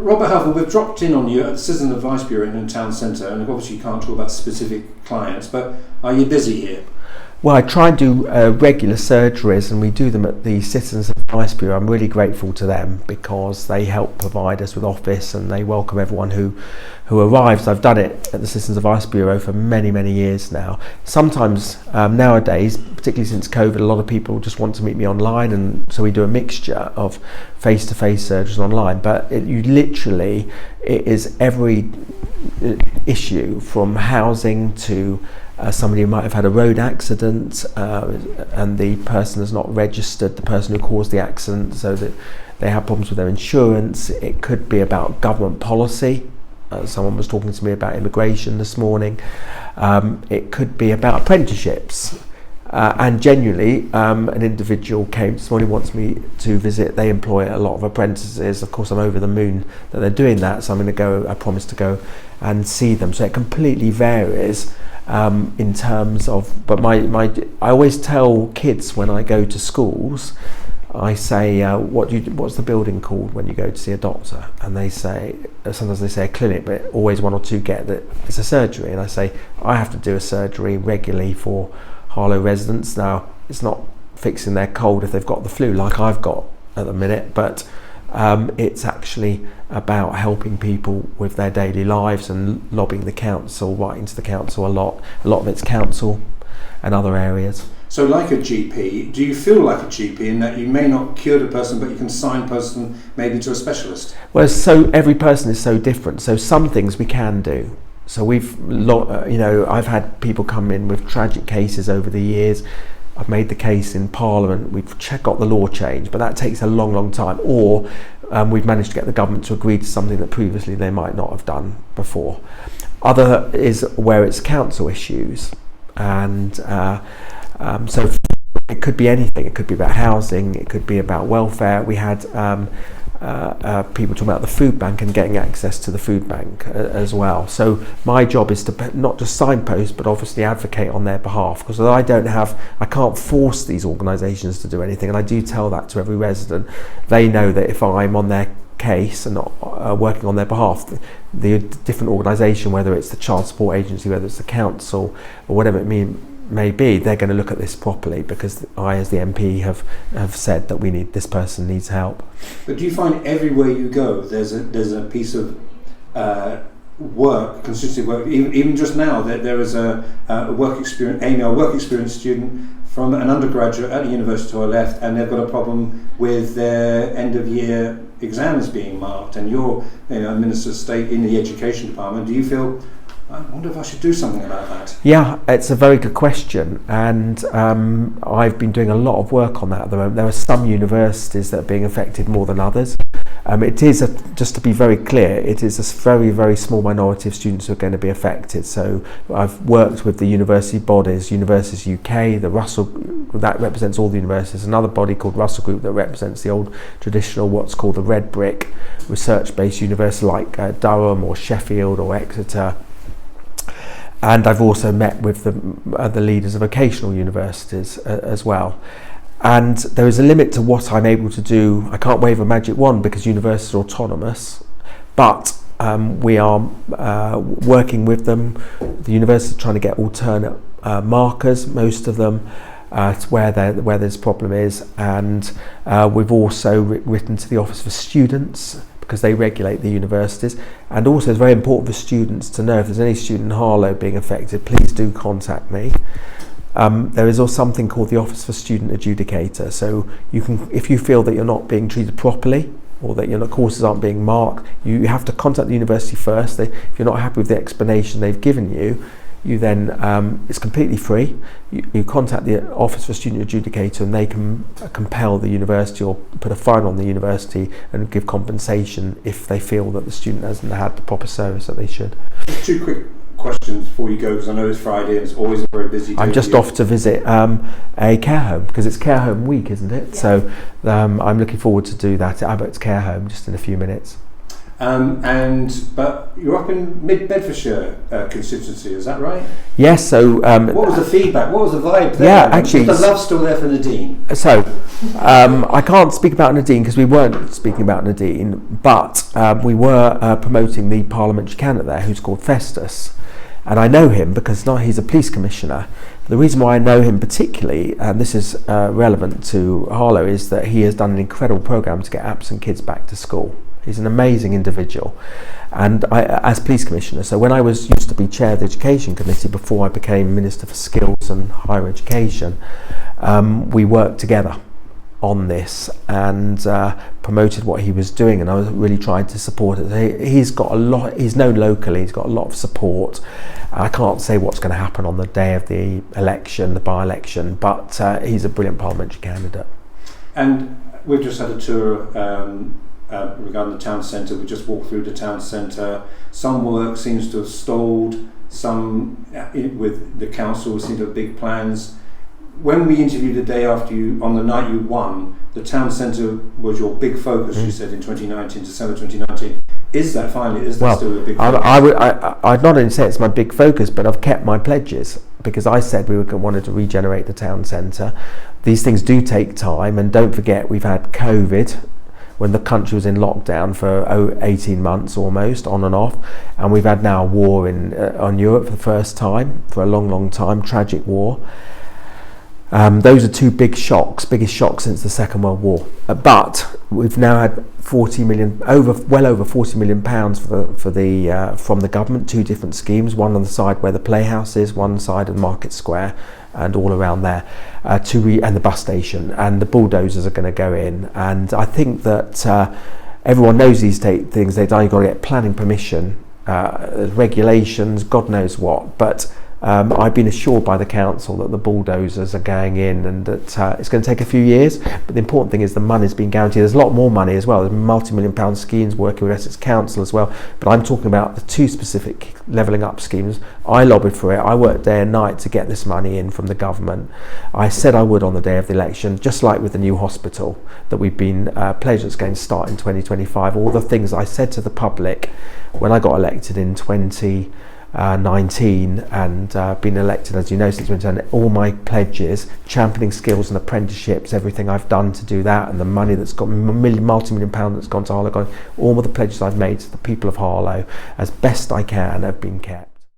Robert Halfon, we've dropped in on you at the Citizen Advice Bureau in Town Centre, and obviously you can't talk about specific clients, but are you busy here? Well, I try and do regular surgeries, and we do them at the Citizens Advice Bureau. I'm really grateful to them because they help provide us with office and they welcome everyone who arrives. I've done it at the Citizens Advice Bureau for many, many years now. Sometimes nowadays, particularly since COVID, a lot of people just want to meet me online, and so we do a mixture of face-to-face surgeries online. But it is every issue from housing to somebody who might have had a road accident and the person has not registered the person who caused the accident, so that they have problems with their insurance. It could be about government policy. Someone was talking to me about immigration this morning. It could be about apprenticeships. And genuinely, an individual came this morning, wants me to visit. They employ a lot of apprentices. Of course, I'm over the moon that they're doing that, so I'm going to go. I promise to go and see them. So it completely varies in terms of. But I always tell kids when I go to schools, I say, what's the building called when you go to see a doctor? And they say, sometimes they say a clinic, but always one or two get that it's a surgery. And I say, I have to do a surgery regularly for Harlow residents. Now, it's not fixing their cold if they've got the flu like I've got at the minute, but it's actually about helping people with their daily lives and lobbying the council, writing to the council a lot. A lot of it's council and other areas. So like a GP, do you feel like a GP in that you may not cure the person, but you can signpost them maybe to a specialist? Well, so every person is so different. So some things we can do. So I've had people come in with tragic cases over the years. I've made the case in Parliament. We've got the law changed, but that takes a long, long time. Or we've managed to get the government to agree to something that previously they might not have done before. Other is where it's council issues, and so it could be anything. It could be about housing. It could be about welfare. We had people talking about the food bank and getting access to the food bank as well. So my job is to not just signpost, but obviously advocate on their behalf, because I can't force these organisations to do anything, and I do tell that to every resident. They know that if I'm on their case and not working on their behalf, the different organisation, whether it's the Child Support Agency, whether it's the council, or whatever it may be, they're going to look at this properly, because I, as the MP, have said that this person needs help. But do you find everywhere you go there's a piece of work, consistency work? Even just now, there is a work experience student from an undergraduate at the university to our left, and they've got a problem with their end of year exams being marked, and you're a Minister of State in the Education Department. Do you feel, I wonder if I should do something about that? Yeah, it's a very good question, and I've been doing a lot of work on that at the moment. There are some universities that are being affected more than others. It is, just to be very clear, it is a very, very small minority of students who are going to be affected. So I've worked with the university bodies, Universities UK, the Russell, that represents all the universities, another body called Russell Group that represents the old traditional, what's called the red brick research-based university like Durham or Sheffield or Exeter. And I've also met with the leaders of vocational universities as well. And there is a limit to what I'm able to do. I can't wave a magic wand because universities are autonomous, but we are working with them. The universities are trying to get alternate markers, most of them, to where this problem is. And we've also written to the Office for Students, because they regulate the universities, and also it's very important for students to know if there's any student in Harlow being affected, please do contact me. There is also something called the Office for Student Adjudicator, so you can, if you feel that you're not being treated properly or that your courses aren't being marked, you have to contact the university first. If you're not happy with the explanation they've given you, you then, it's completely free. You contact the Office for Student Adjudicator and they can compel the university or put a fine on the university and give compensation if they feel that the student hasn't had the proper service that they should. Just two quick questions before you go, because I know it's Friday and it's always a very busy day. I'm just off to visit a care home, because it's care home week, isn't it? Yeah. So I'm looking forward to do that at Abbott's care home just in a few minutes. But you're up in Mid Bedfordshire constituency, is that right? Yes. So what was the feedback? What was the vibe there? Yeah, actually, was the love still there for Nadine? So I can't speak about Nadine because we weren't speaking about Nadine, but we were promoting the parliamentary candidate there, who's called Festus. And I know him because he's a police commissioner. The reason why I know him particularly, and this is relevant to Harlow, is that he has done an incredible programme to get absent kids back to school. He's an amazing individual. And as police commissioner, so when I used to be chair of the education committee before I became Minister for Skills and Higher Education, we worked together on this and promoted what he was doing, and I was really trying to support it. He's got a lot, he's known locally, he's got a lot of support. I can't say what's going to happen on the day of the election, the by-election, but he's a brilliant parliamentary candidate. And we've just had a tour regarding the town centre. We just walked through the town centre. Some work seems to have stalled, some with the council seem to have big plans. When we interviewed the day after you, on the night you won, the town centre was your big focus, you said, in 2019, December 2019. Is that still a big focus? I'd not only say it's my big focus, but I've kept my pledges, because I said we wanted to regenerate the town centre. These things do take time, and don't forget we've had COVID, when the country was in lockdown for 18 months almost, on and off, and we've had now a war on Europe for the first time, for a long time, tragic war. Those are two biggest shocks since the Second World War. But we've now had well over 40 million pounds from the government, two different schemes, one on the side where the Playhouse is, one side of Market Square, and all around there, and the bus station, and the bulldozers are going to go in. And I think that everyone knows these things. You've got to get planning permission, regulations, God knows what, but I've been assured by the council that the bulldozers are going in, and that it's going to take a few years, but the important thing is the money's been guaranteed. There's a lot more money as well. There's multi-million pound schemes working with Essex Council as well, but I'm talking about the two specific levelling up schemes. I lobbied for it. I worked day and night to get this money in from the government. I said I would on the day of the election, just like with the new hospital that we've been pledged that's going to start in 2025. All the things I said to the public when I got elected in 2019 and been elected, as you know, since 2010, all my pledges, championing skills and apprenticeships, everything I've done to do that, and the money that's got multi-million pound that's gone to Harlow, all of the pledges I've made to the people of Harlow, as best I can, have been kept.